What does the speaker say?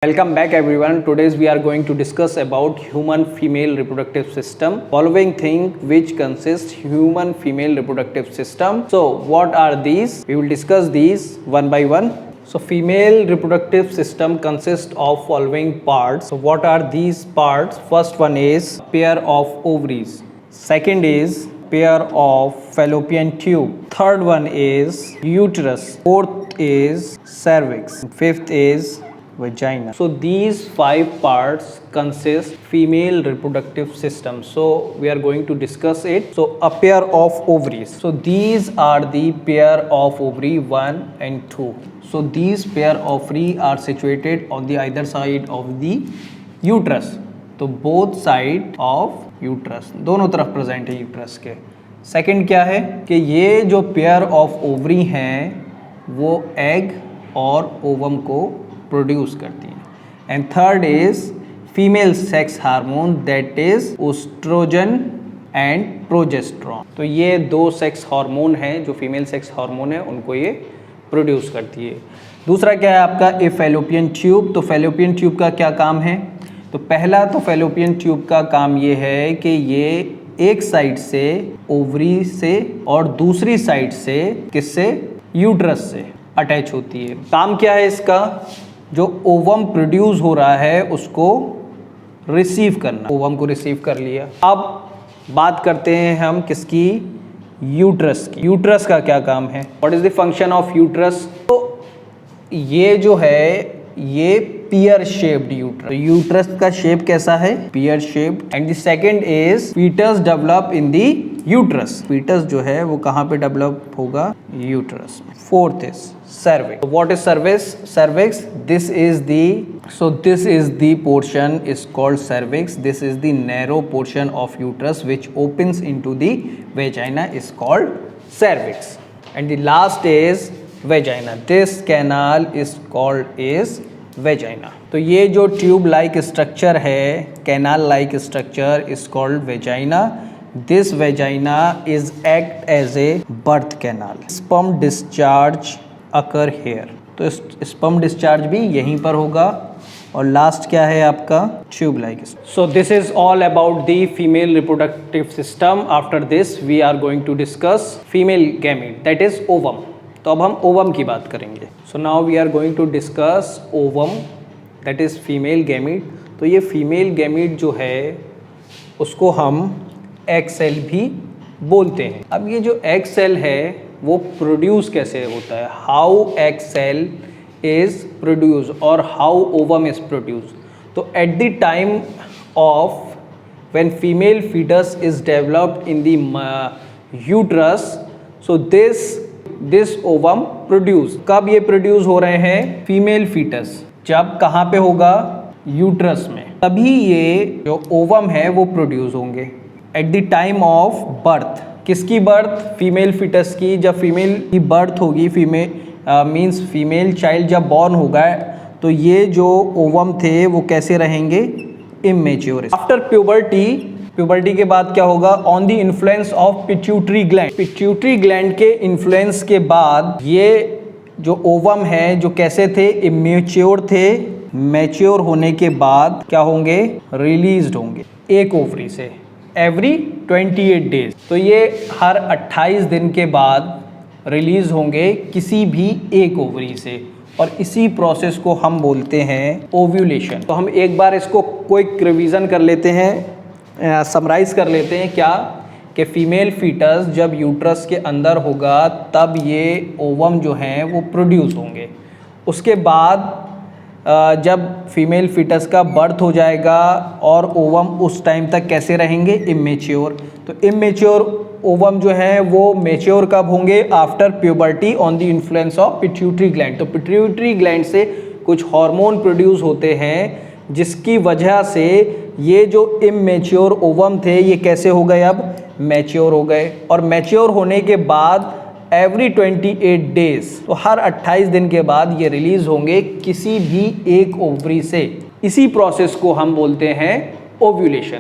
Welcome back everyone. Today we are going to discuss about human female reproductive system. Following thing which consists human female reproductive system. So what are these? We will discuss these one by one. So female reproductive system consists of following parts. So what are these parts? First one is pair of ovaries. Second is pair of fallopian tube. Third one is uterus. Fourth is cervix. Fifth is vagina. So these 5 parts consist female reproductive system. So we are going to discuss it. So a pair of ovaries. So these are the pair of ovary 1 and 2. So these pair of ovary are situated on the either side of the uterus. तो both side of uterus, दोनों तरफ present है uterus के. Second क्या है कि ये जो पेयर ऑफ ओवरी हैं वो एग और ओवम को प्रोड्यूस करती है. And third is female sex hormone that is oestrogen and progesterone. तो ये 2 सेक्स हार्मोन हैं जो फीमेल सेक्स हार्मोन है उनको ये प्रोड्यूस करती है. दूसरा क्या है आपका ए फैलोपियन ट्यूब. तो फैलोपियन ट्यूब का क्या काम है? तो पहला तो फैलोपियन ट्यूब का काम ये है कि ये एक साइड से ओवरी से और दूसरी साइड से किससे? यूट्रस से अटैच होती है. काम क्या है इसका? जो ओवम प्रोड्यूस हो रहा है उसको रिसीव करना. ओवम को रिसीव कर लिया. अब बात करते हैं हम किसकी? यूट्रस की. यूट्रस का क्या काम है? What is the function of uterus? तो ये जो है ये पियर शेप्ड यूट्रस. यूट्रस का शेप कैसा है? Pear shaped. And the second is foetus develop in the uterus. Foetus जो है वो कहाँ पे डेवलप होगा? Uterus. Fourth is cervix. What is cervix? Cervix, this is the portion is called cervix. This is the narrow portion of uterus which opens into the vagina is called cervix. And the last is vagina. This canal is called is vagina. तो ये जो tube like structure है, canal like structure is called vagina. This vagina is act as a birth canal. Sperm discharge occur here. तो sperm discharge भी यहीं पर होगा. और लास्ट क्या है आपका? Tube like. So this is all about the female reproductive system. After this we are going to discuss female gamete that is ovum. तो अब हम ओवम की बात करेंगे. So now we are going to discuss ovum that is female gamete. तो ये female gamete जो है उसको हम एग सेल भी बोलते हैं. अब ये जो एग सेल है वो प्रोड्यूस कैसे होता है? How egg cell is produce और हाउ ओवम इज प्रोड्यूस. तो at the time of when female foetus is developed in the uterus, so this ovum produce. कब ये प्रोड्यूस हो रहे हैं? फीमेल फीटस जब कहाँ पे होगा? यूट्रस में. तभी ये जो ओवम है वो प्रोड्यूस होंगे eight the time of birth. किसकी बर्थ? फीमेल फीटस की. जब फीमेल की बर्थ होगी, फीमेल मीन्स फीमेल चाइल्ड जब बॉर्न होगा तो ये जो ओवम थे वो कैसे रहेंगे? इमेच्योर. आफ्टर प्यूबर्टी के बाद क्या होगा? On the influence of pituitary gland. Pituitary gland के इन्फ्लुएंस के बाद ये जो ओवम है जो कैसे थे? इमेच्योर थे. मैच्योर होने के बाद क्या होंगे? रिलीज्ड होंगे एक ओवरी से एवरी 28 डेज. तो ये हर 28 दिन के बाद रिलीज होंगे किसी भी एक ओवरी से. और इसी प्रोसेस को हम बोलते हैं ओव्यूलेशन. तो हम एक बार इसको क्विक रिवीजन कर लेते हैं, समराइज कर लेते हैं. क्या कि फीमेल फीटस जब यूट्रस के अंदर होगा तब ये ओवम जो हैं वो प्रोड्यूस होंगे. उसके बाद जब फीमेल फीटस का बर्थ हो जाएगा और ओवम उस टाइम तक कैसे रहेंगे? इमेच्योर. तो इमेच्योर ओवम जो है वो मेच्योर कब होंगे? After puberty on the influence of pituitary gland. तो पिट्यूटरी ग्लैंड से कुछ हार्मोन प्रोड्यूस होते हैं जिसकी वजह से ये जो इमेच्योर ओवम थे ये कैसे हो गए? अब मैच्योर हो गए. और मैच्योर होने के बाद एवरी 28 डेज, तो हर 28 दिन के बाद ये रिलीज होंगे किसी भी एक ओवरी से. इसी प्रोसेस को हम बोलते हैं ओव्यूलेशन.